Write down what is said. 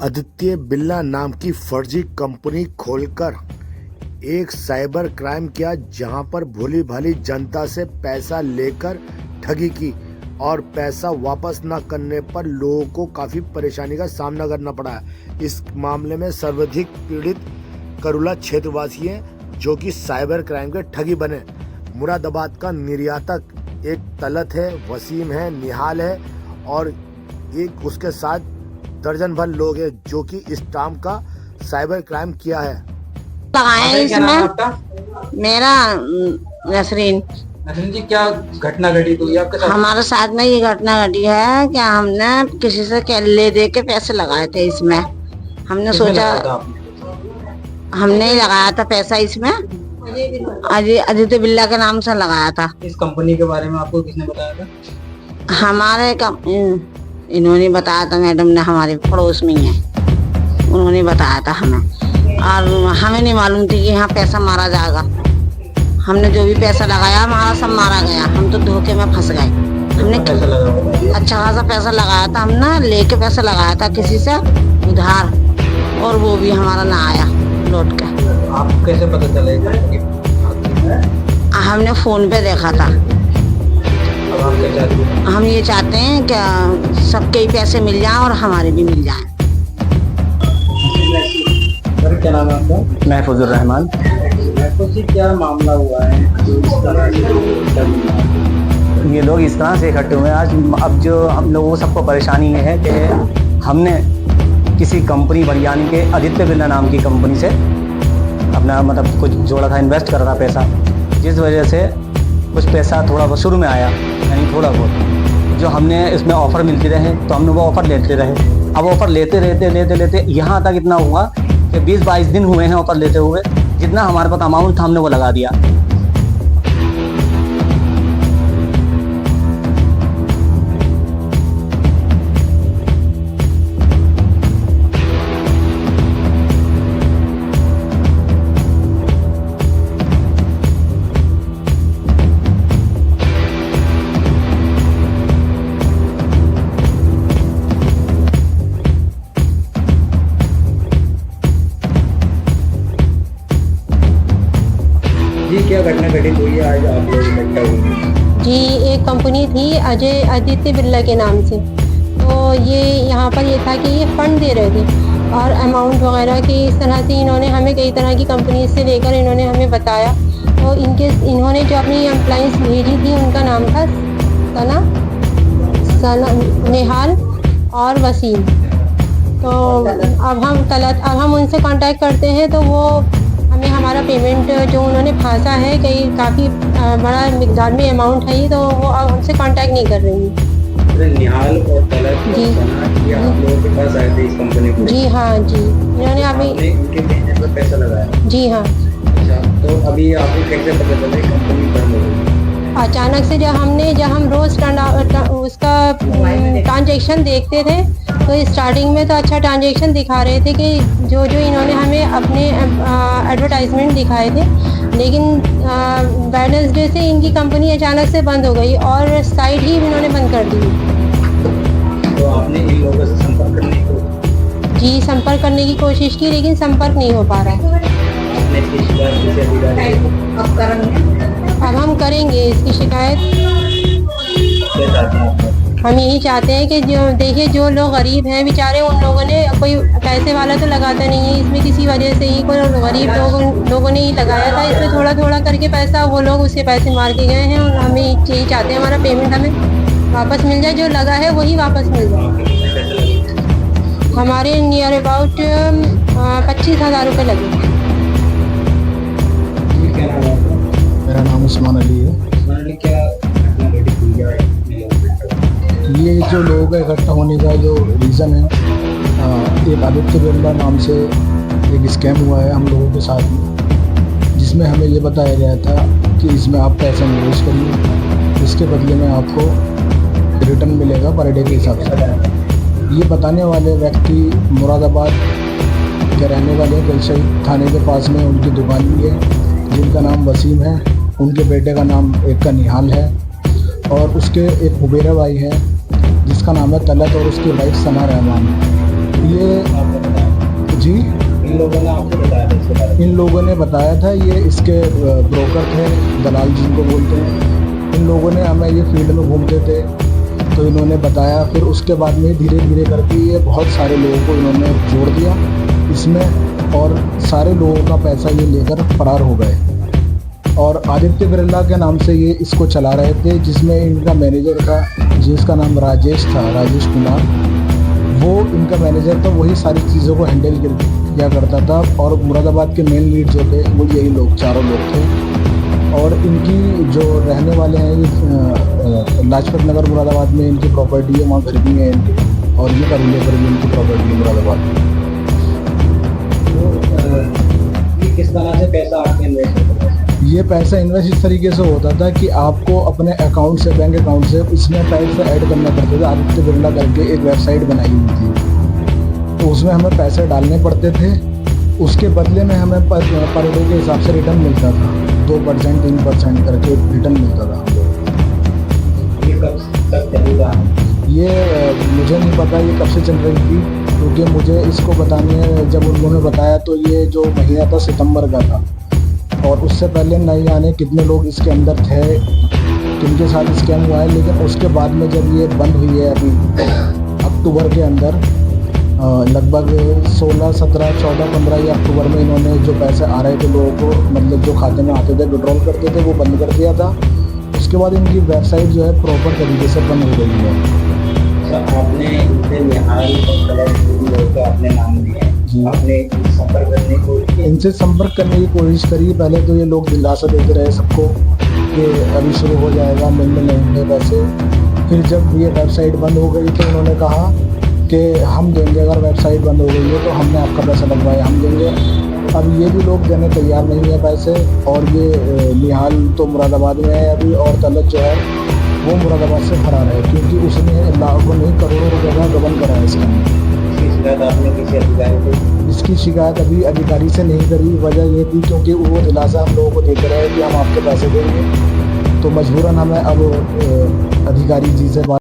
आदित्य बिरला नाम की फर्जी कंपनी खोलकर एक साइबर क्राइम किया, जहां पर भोली भाली जनता से पैसा लेकर ठगी की और पैसा वापस न करने पर लोगों को काफी परेशानी का सामना करना पड़ा है। इस मामले में सर्वाधिक पीड़ित करुला क्षेत्रवासी हैं, जो कि साइबर क्राइम के ठगी बने। मुरादाबाद का निर्यातक एक तलत है, वसीम है, निहाल है और एक उसके साथ दर्जन भर लोग हैं जो कि इस टाइम का साइबर क्राइम किया है। लगाए इसमें मेरा नसरीन जी, क्या घटना घटी तो आपके साथ? हमारे साथ में ये घटना घटी है कि हमने किसी से ले दे के पैसे लगाए थे इसमें। हमने सोचा हमने ही लगाया था पैसा इसमें, आदित्य बिरला के नाम से लगाया था। इस कंपनी के बारे में आपको किसने बताया था? हमारे इन्होंने बताया था, मैडम ने, हमारे पड़ोस में ही है, उन्होंने बताया था हमें। और हमें नहीं मालूम थी कि यहाँ पैसा मारा जाएगा। हमने जो भी पैसा लगाया हमारा सब मारा गया, हम तो धोखे में फंस गए। हमने अच्छा खासा पैसा लगाया था, हमने लेके पैसा लगाया था किसी से उधार, और वो भी हमारा ना आया लौट के। आपको कैसे पता चलेगा? हमने फोन पे देखा था। अब आप क्या चाहते हैं? हम ये चाहते हैं कि सबके ही पैसे मिल जाएं और हमारे भी मिल जाएं। सर, क्या नाम है आपका? महफूजुर रहमान। महफूज जी, क्या मामला हुआ है जो इस तरह से ये लोग इस तरह से इकट्ठे हुए हैं आज। अब जो हम लोगों को सबको परेशानी ये है कि हमने किसी कंपनी बरियानी के आदित्य बिरला नाम की कंपनी से अपना मतलब कुछ जोड़ा था, इन्वेस्ट कर रहा पैसा, जिस वजह से कुछ पैसा थोड़ा बहुत शुरू में आया, यानी थोड़ा बहुत जो हमने इसमें ऑफ़र मिलते रहे तो हमने वो ऑफ़र लेते रहे। अब ऑफ़र लेते यहाँ तक इतना हुआ कि 20-22 दिन हुए हैं ऑफ़र लेते हुए। जितना हमारे पास अमाउंट था हमने वो लगा दिया। जी, क्या घटना घटित हुई है आज आप लोग इकट्ठा हुए? जी, एक कंपनी थी अजय आदित्य बिरला के नाम से। तो ये यहाँ पर ये था कि ये फ़ंड दे रहे थे और अमाउंट वगैरह की इस तरह से इन्होंने हमें कई तरह की कंपनी से लेकर इन्होंने हमें बताया। तो इन्होंने जो अपनी एम्प्लॉइज़ भेजी थी उनका नाम था सना, निहाल और वसीम। तो अब हम उनसे कांटेक्ट करते हैं तो वो हमें हमारा पेमेंट जो उन्होंने फांसा है, काफ़ी बड़ा मिकदार में अमाउंट है, तो वो अब हमसे कांटेक्ट नहीं कर रही है। निहाल और तलत जी आप लोगों के पास आए थे इस कंपनी को? जी हाँ जी, इन्होंने अभी उनके भेजने पर पैसा लगाया? जी हाँ। अच्छा, तो अभी आपको कैसे पता चला कंपनी बंद हो गई? अचानक से जब हम रोज़ उसका ट्रांजैक्शन देखते थे तो स्टार्टिंग में तो अच्छा ट्रांजैक्शन दिखा रहे थे कि जो इन्होंने हमें अपने एडवर्टाइजमेंट दिखाए थे, लेकिन वेडनेसडे से इनकी कंपनी अचानक से बंद हो गई और साइट ही इन्होंने बंद कर दी। तो आपने इन लोगों से संपर्क करने को? जी, संपर्क करने की कोशिश की लेकिन संपर्क नहीं हो पा रहा है। आपने इसकी शिकायत किसी अधिकारी को? अब हम करेंगे इसकी शिकायत। क्या चाहते हैं आप? हम यही चाहते हैं कि जो लोग गरीब हैं बेचारे, उन लोगों ने, कोई पैसे वाला तो लगाता नहीं है इसमें, किसी वजह से ही कोई गरीब लोगों ने ही लगाया था इसमें थोड़ा थोड़ा करके पैसा, वो लोग उसके पैसे मार के गए हैं। और हमें यही चाहते हैं हमारा पेमेंट हमें वापस मिल जाए, जो लगा है वही वापस मिल जाए। हमारे नियर अबाउट 25,000 रुपये लगे। क्या नाम है आपका? मेरा नाम उस्मान अली है। उस्मान अली, क्या घटना घटित हुई है? ये जो लोगों का इकट्ठा होने का जो रीज़न है, एक आदित्य बिरला नाम से एक स्कैम हुआ है हम लोगों के साथ में, जिसमें हमें ये बताया गया था कि इसमें आप पैसा निवेश करिए, इसके बदले में आपको रिटर्न मिलेगा पर डे के हिसाब से। ये बताने वाले व्यक्ति मुरादाबाद के रहने वाले कलशई थाने के पास में उनकी दुकान भी है, जिनका नाम वसीम है, उनके बेटे का नाम एक का निहाल है और उसके एक हुबेरा भाई है जिसका नाम है तलत और उसकी वाइफ सना रहमान। ये आपको बताया? जी इन लोगों ने आपको बताया था इसके बारे में? इन लोगों ने बताया था, ये इसके ब्रोकर थे, दलाल जिनको बोलते हैं। इन लोगों ने हमें ये फील्ड में घूमते थे तो इन्होंने बताया, फिर उसके बाद में धीरे धीरे करके ये बहुत सारे लोगों को इन्होंने जोड़ दिया इसमें और सारे लोगों का पैसा ये लेकर फरार हो गए। और आदित्य बिरला के नाम से ये इसको चला रहे थे, जिसमें इनका मैनेजर था जिसका नाम राजेश था, राजेश कुमार। वो इनका मैनेजर था, वही सारी चीज़ों को हैंडल किया करता था। और मुरादाबाद के मेन लीड जो थे वो यही लोग, चारों लोग थे। और इनकी जो रहने वाले हैं ये लाजपत नगर मुरादाबाद में इनकी प्रॉपर्टी है, वहाँ घर भी है इनकी, और ये करीले पर भी इनकी प्रॉपर्टी है मुरादाबाद में। तो ये किस तरह से पैसा आपने इन्वेस्ट किया? ये पैसा इन्वेस्ट इस तरीके से होता था कि आपको अपने अकाउंट से, बैंक अकाउंट से, इसमें पैसे ऐड करना पड़ते थे। आदित्य बिरला करके एक वेबसाइट बनाई हुई थी, तो उसमें हमें पैसे डालने पड़ते थे। उसके बदले में हमें पर डे के हिसाब से रिटर्न मिलता था, 2% 3% करके रिटर्न मिलता था हम लोग। ये कब तक चलेगा? ये मुझे नहीं पता ये कब से चल रही थी, क्योंकि मुझे इसको बताने जब उन्होंने बताया तो ये जो महीना था सितंबर का था। और उससे पहले नहीं जाने कितने लोग इसके अंदर थे, किनके साथ स्कैम हुआ है। लेकिन उसके बाद में जब ये बंद हुई है अभी अक्टूबर के अंदर, लगभग 16, 17, 14, 15 या अक्टूबर में इन्होंने जो पैसे आ रहे थे लोगों को, मतलब जो खाते में आते थे, विड्रॉल करते थे, वो बंद कर दिया था। उसके बाद इनकी वेबसाइट जो है प्रॉपर तरीके से बंद हो गई है। सर, आपने इनसे निहाल और कलर लोगों को अपने नाम दिए, आपने संपर्क करने को इनसे संपर्क करने की कोशिश करी। पहले तो ये लोग दिलासा देते रहे सबको कि अभी शुरू हो जाएगा, मिलने लगेंगे पैसे। फिर जब ये वेबसाइट बंद हो गई तो उन्होंने कहा कि हम देंगे, अगर वेबसाइट बंद हो गई है तो हमने आपका पैसा लगवाया, हम देंगे। अब ये भी लोग देने तैयार नहीं है पैसे। और ये निहाल तो मुरादाबाद में है अभी, और तलत जो है वो मुरादाबाद से फरार है, क्योंकि उसने लाखों नहीं करोड़ों रुपये का गबन करा है इसका। इसकी शिकायत आपने किसी अधिकारी को? इसकी शिकायत अभी अधिकारी से नहीं करी। वजह ये थी क्योंकि वो दिलासा हम लोगों को देते रहे कि हम आपके पैसे देंगे, तो मजबूरन हमें अब अधिकारी जी से बात